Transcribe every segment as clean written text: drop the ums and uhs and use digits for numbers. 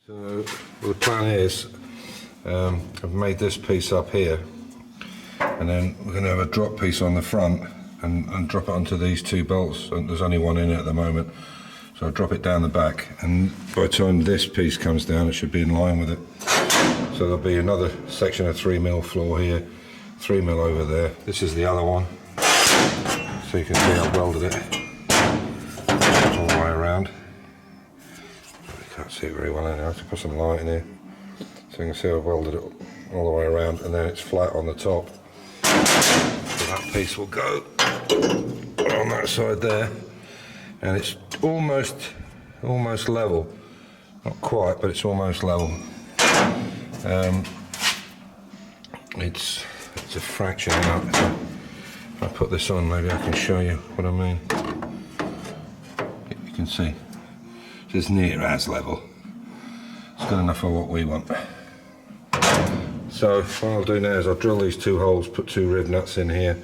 So the plan is, I've made this piece up here, and then we're going to have a drop piece on the front and drop it onto these two bolts. And there's only one in it at the moment, so I'll drop it down the back, and by the time this piece comes down it should be in line with it. So there'll be another section of 3mm floor here, 3mm over there. This is the other one, so you can see I've welded it all the way around. Can't see it very well anyway. I have to put some light in here, so you can see I've welded it all the way around, and then it's flat on the top. So that piece will go on that side there, and it's almost level. Not quite, but it's almost level. It's a fraction out. If I put this on, maybe I can show you what I mean. You can see it's near as level. It's good enough for what we want. So what I'll do now is I'll drill these two holes, put two rib nuts in here,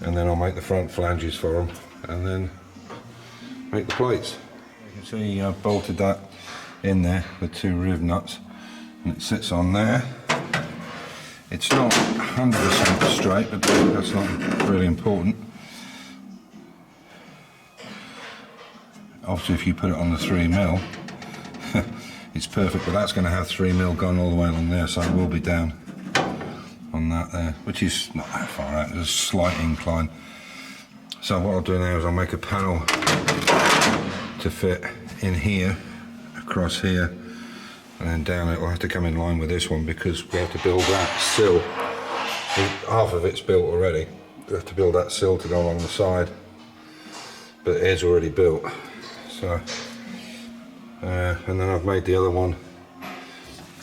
and then I'll make the front flanges for them, and then make the plates. You can see I've bolted that in there with two rib nuts, and it sits on there. It's not 100% straight, but that's not really important. Obviously if you put it on the 3mm, it's perfect, but that's going to have 3mm going all the way along there, so it will be down on that there, which is not that far out. There's a slight incline. So what I'll do now is I'll make a panel to fit in here, across here, and then down it will have to come in line with this one, because we have to build that sill. Half of it's built already. We have to build that sill to go along the side, but it is already built. So, and then I've made the other one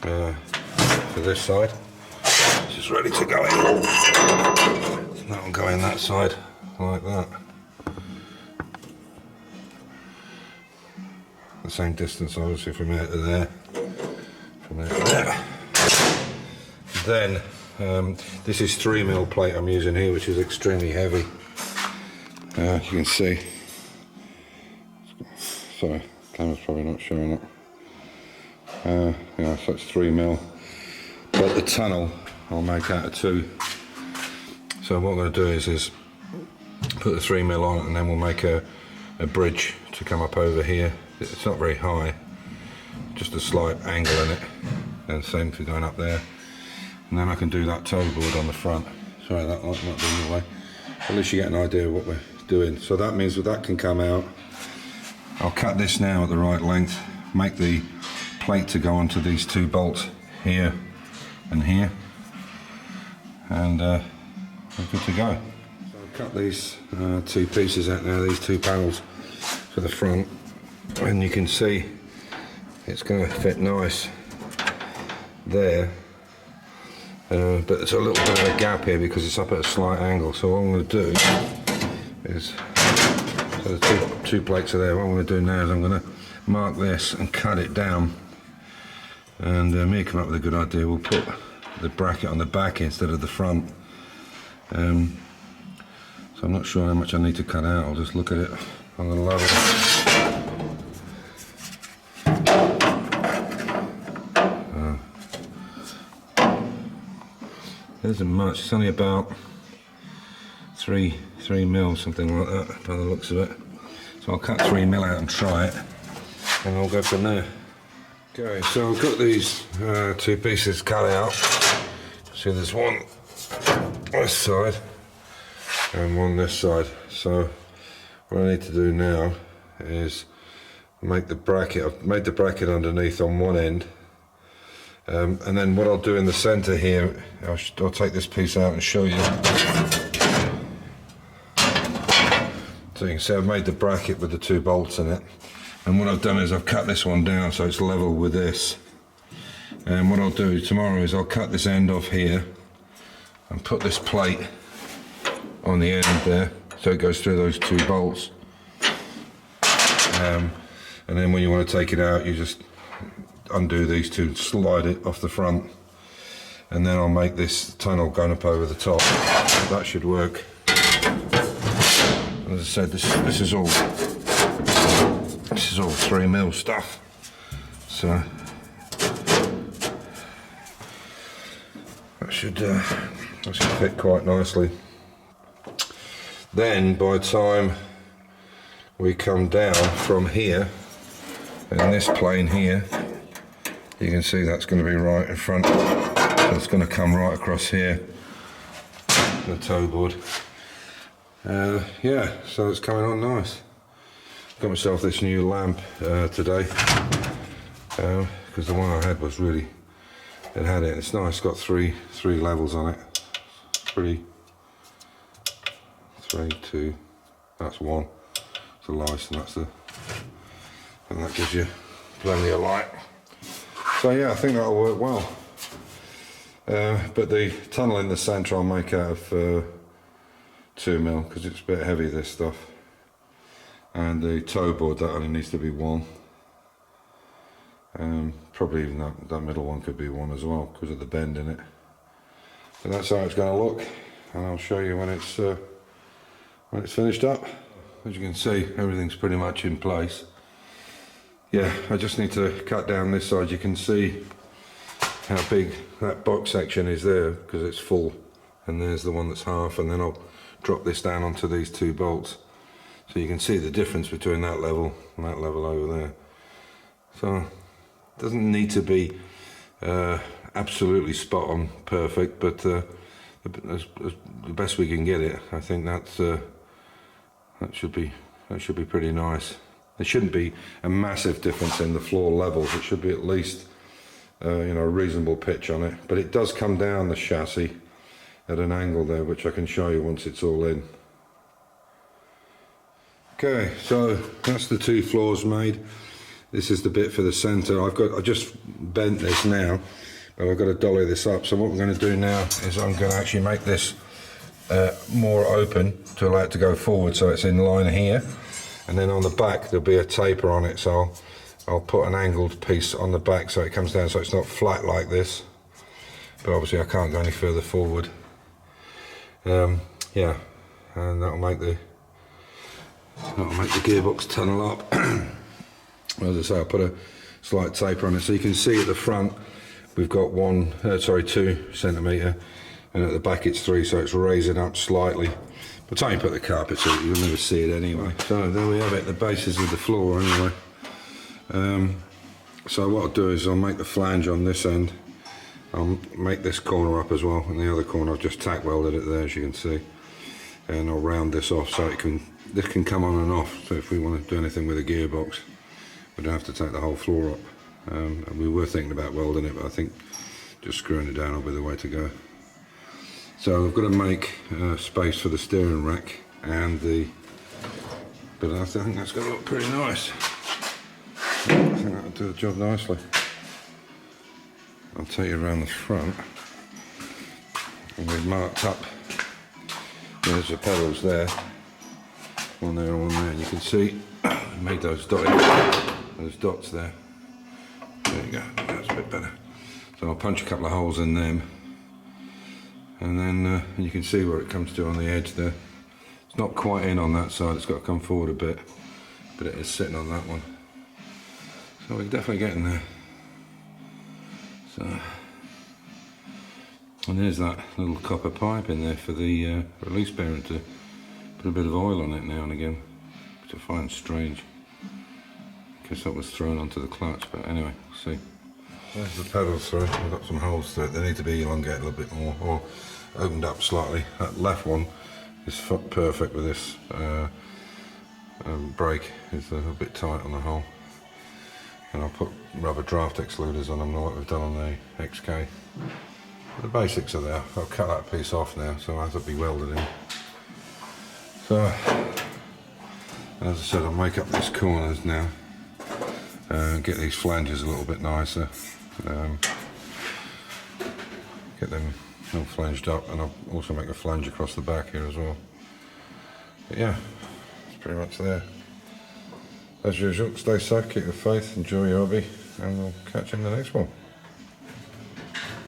for this side, which is ready to go in. So that will go in that side like that. The same distance obviously from here to there, from there to there. Then this is 3mm plate I'm using here, which is extremely heavy. You can see. Sorry, camera's probably not showing it. Yeah, so it's 3mm. But the tunnel I'll make out of 2. So what I'm going to do is put the 3mm on it, and then we'll make a bridge to come up over here. It's not very high, just a slight angle in it, and same for going up there. And then I can do that toe board on the front. Sorry, that might not be in the way. At least you get an idea of what we're doing. So that means that can come out. I'll cut this now at the right length, make the plate to go onto these two bolts here and here, and we're good to go. So I've cut these two pieces out now, these two panels for the front, and you can see it's going to fit nice there, but there's a little bit of a gap here because it's up at a slight angle. So what I'm going to do is, so the two plates are there. What I'm going to do now is I'm going to mark this and cut it down, and me come up with a good idea. We'll put the bracket on the back instead of the front. So I'm not sure how much I need to cut out. I'll just look at it. I'm going to load it. There isn't much. It's only about 3mm, something like that, by the looks of it. So I'll cut 3mm out and try it, and we'll go from there. Okay, so I've got these two pieces cut out. See, there's one this side and one this side. So what I need to do now is make the bracket. I've made the bracket underneath on one end, and then what I'll do in the centre here, I'll take this piece out and show you. So you can see I've made the bracket with the two bolts in it, and what I've done is I've cut this one down so it's level with this. And what I'll do tomorrow is I'll cut this end off here and put this plate on the end there so it goes through those two bolts. And then when you want to take it out, you just undo these two, slide it off the front, and then I'll make this tunnel going up over the top. That should work. As I said, this is all 3mm stuff, so That should fit quite nicely. Then by the time we come down from here, in this plane here, you can see that's going to be right in front. So it's going to come right across here, the toe board. Yeah, so it's coming on nice. Got myself this new lamp today, because the one I had was really, it had it. It's nice. It's got three levels on it. Three, two. That's one. It's a light, and and that gives you plenty of light. So yeah, I think that'll work well. But the tunnel in the centre I'll make out of 2mm, because it's a bit heavy, this stuff. And the toe board, that only needs to be 1. Probably even that middle one could be 1 as well, because of the bend in it. And that's how it's going to look, and I'll show you when it's finished up. As you can see, everything's pretty much in place. Yeah, I just need to cut down this side. You can see how big that box section is there, because it's full, and there's the one that's half, and then I'll drop this down onto these 2 bolts. So you can see the difference between that level and that level over there. So it doesn't need to be absolutely spot on perfect, but the best we can get it, I think that should be pretty nice. There shouldn't be a massive difference in the floor levels. It should be at least a reasonable pitch on it, but it does come down the chassis at an angle there, which I can show you once it's all in. Okay, so that's the 2 floors made. This is the bit for the centre. I just bent this now, but I've got to dolly this up. So what we're going to do now is I'm going to actually make this more open to allow it to go forward, so it's in line here. And then on the back there'll be a taper on it, so I'll put an angled piece on the back so it comes down, so it's not flat like this. But obviously I can't go any further forward. Yeah, and that'll make the gearbox tunnel up. As I say, I'll put a slight taper on it, so you can see at the front we've got 2 centimetre, and at the back it's 3, so it's raising up slightly. By the time you put the carpet to it, you'll never see it anyway. So there we have it, the basis of the floor anyway. So what I'll do is I'll make the flange on this end. I'll make this corner up as well, and the other corner I've just tack welded it there, as you can see. And I'll round this off so this can come on and off, so if we want to do anything with a gearbox, we don't have to take the whole floor up. And we were thinking about welding it, but I think just screwing it down will be the way to go. So I've got to make space for the steering rack and but I think that's going to look pretty nice. I think that'll do the job nicely. I'll take you around the front, and we've marked up, there's the pedals there, one there and one there, and you can see I made those dots there. There you go, that's a bit better. So I'll punch a couple of holes in them, and then you can see where it comes to on the edge there. It's not quite in on that side, it's got to come forward a bit, but it is sitting on that one. So we're definitely getting there. So, and there's that little copper pipe in there for the release bearing to put a bit of oil on it now and again, which I find strange. I guess that was thrown onto the clutch, but anyway, we'll see. There's the pedals through. I've got some holes to it. They need to be elongated a little bit more, or opened up slightly. That left one is perfect with this brake. It's a bit tight on the hole. And I'll put rubber draft excluders on them like we've done on the XK. The basics are there. I'll cut that piece off now, so I have to be welded in. So, as I said, I'll make up these corners now. Get these flanges a little bit nicer. Get them all flanged up, and I'll also make a flange across the back here as well. But yeah, it's pretty much there. As usual, stay safe, keep the faith, enjoy your hobby, and we'll catch you in the next one.